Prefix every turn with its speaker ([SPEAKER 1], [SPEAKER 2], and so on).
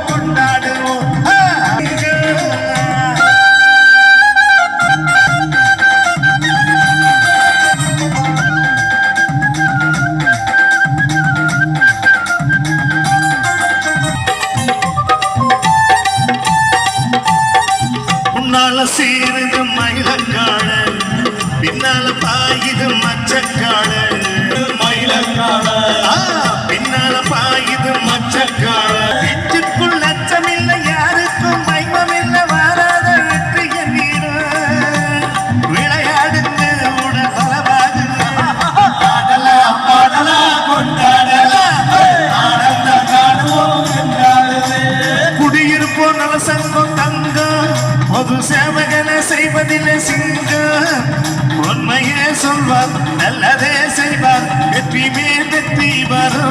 [SPEAKER 1] கொண்டாடுவோம். முன்னால சீருது மயிலக்காடு, பின்னால பாயுது மச்சக்காடு. மயிலக்காடு பின்னால பாயுது மச்சக்காடு. நெஞ்சுக்குள் லட்சமில்லை, யாருக்கும் மைமமில்லை, வாராத வெற்றிய வீடு. விளையாடுங்க உடல் பலவாது, ஆடலாம் பாடலாம் கொண்டாடலாம், ஆனந்தம் காணுவோம் என்றாடுவே. குடியிருப்போம் நல சங்கம் தங்கம், பொது சேவகனை செய்வதில்லை சிங்கம். உண்மையே சொல்வார், நல்லதே செய்வார், வெற்றி மேல் வெற்றி வரும்.